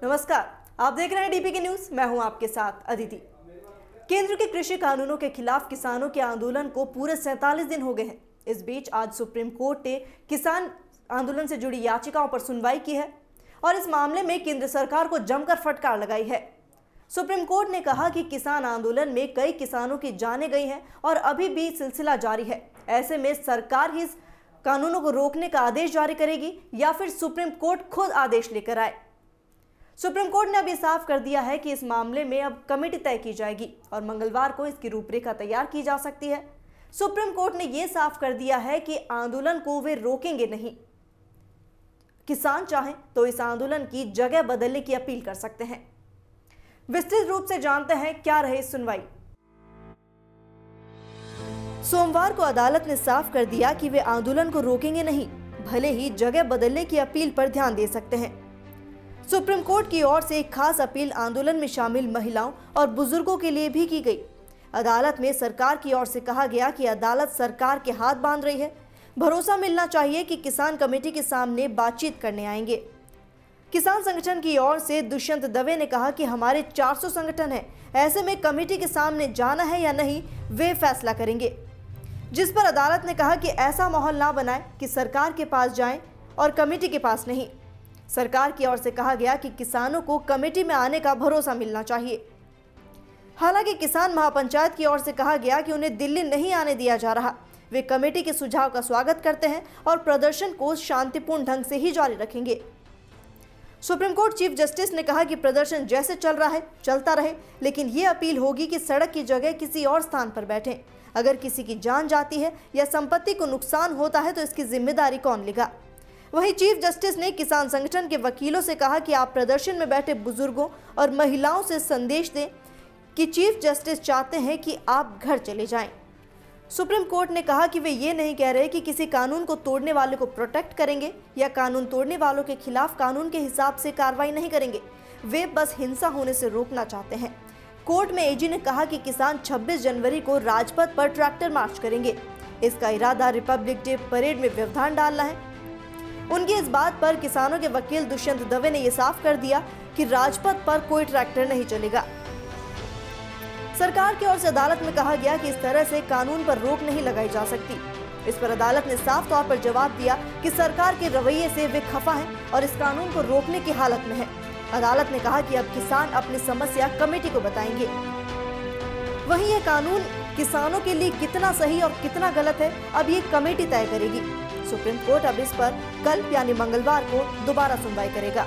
नमस्कार, आप देख रहे हैं डीपी की न्यूज। मैं हूं आपके साथ अदिति। केंद्र के कृषि कानूनों के खिलाफ किसानों के आंदोलन को पूरे 47 दिन हो गए हैं। इस बीच आज सुप्रीम कोर्ट ने किसान आंदोलन से जुड़ी याचिकाओं पर सुनवाई की है और इस मामले में केंद्र सरकार को जमकर फटकार लगाई है। सुप्रीम कोर्ट ने कहा कि किसान आंदोलन में कई किसानों की जानें गई हैं और अभी भी सिलसिला जारी है। ऐसे में सरकार ही इस कानूनों को रोकने का आदेश जारी करेगी या फिर सुप्रीम कोर्ट खुद आदेश लेकर आए। सुप्रीम कोर्ट ने अब ये साफ कर दिया है कि इस मामले में अब कमेटी तय की जाएगी और मंगलवार को इसकी रूपरेखा तैयार की जा सकती है। सुप्रीम कोर्ट ने यह साफ कर दिया है कि आंदोलन को वे रोकेंगे नहीं। किसान चाहें तो इस आंदोलन की जगह बदलने की अपील कर सकते हैं। विस्तृत रूप से जानते हैं क्या रही सुनवाई। सोमवार को अदालत ने साफ कर दिया कि वे आंदोलन को रोकेंगे नहीं, भले ही जगह बदलने की अपील पर ध्यान दे सकते हैं। सुप्रीम कोर्ट की ओर से एक खास अपील आंदोलन में शामिल महिलाओं और बुजुर्गों के लिए भी की गई। अदालत में सरकार की ओर से कहा गया कि अदालत सरकार के हाथ बांध रही है। भरोसा मिलना चाहिए कि किसान कमेटी के सामने बातचीत करने आएंगे। किसान संगठन की ओर से दुष्यंत दवे ने कहा कि हमारे 400 संगठन हैं, ऐसे में कमेटी के सामने जाना है या नहीं वे फैसला करेंगे। जिस पर अदालत ने कहा कि ऐसा माहौल ना बनाए कि सरकार के पास जाएं और कमेटी के पास नहीं। सरकार की ओर से कहा गया कि किसानों को कमेटी में आने का भरोसा मिलना चाहिए। हालांकि किसान महापंचायत की ओर से कहा गया कि उन्हें दिल्ली नहीं आने दिया जा रहा। वे कमेटी के सुझाव का स्वागत करते हैं और प्रदर्शन को शांतिपूर्ण ढंग से ही जारी रखेंगे। सुप्रीम कोर्ट चीफ जस्टिस ने कहा कि प्रदर्शन जैसे चल रहा है चलता रहे, लेकिन ये अपील होगी कि सड़क की जगह किसी और स्थान पर बैठें। अगर किसी की जान जाती है या संपत्ति को नुकसान होता है तो इसकी जिम्मेदारी कौन लेगा। वहीं चीफ जस्टिस ने किसान संगठन के वकीलों से कहा कि आप प्रदर्शन में बैठे बुजुर्गों और महिलाओं से संदेश दें कि चीफ जस्टिस चाहते हैं कि आप घर चले जाएं। सुप्रीम कोर्ट ने कहा कि वे ये नहीं कह रहे कि किसी कानून को तोड़ने वाले को प्रोटेक्ट करेंगे या कानून तोड़ने वालों के खिलाफ कानून के हिसाब से कार्रवाई नहीं करेंगे। वे बस हिंसा होने से रोकना चाहते हैं। कोर्ट में एजी ने कहा कि किसान 26 जनवरी को राजपथ पर ट्रैक्टर मार्च करेंगे। इसका इरादा रिपब्लिक डे परेड में व्यवधान डालना है। उनकी इस बात पर किसानों के वकील दुष्यंत दवे ने यह साफ कर दिया कि राजपथ पर कोई ट्रैक्टर नहीं चलेगा। सरकार की ओर से अदालत में कहा गया कि इस तरह से कानून पर रोक नहीं लगाई जा सकती। इस पर अदालत ने साफ तौर पर जवाब दिया कि सरकार के रवैये से वे खफा हैं और इस कानून को रोकने की हालत में है। अदालत ने कहा कि अब किसान अपनी समस्या कमेटी को बताएंगे। वहीं यह कानून किसानों के लिए कितना सही और कितना गलत है अब ये कमेटी तय करेगी। सुप्रीम कोर्ट अब इस पर कल यानी मंगलवार को दोबारा सुनवाई करेगा।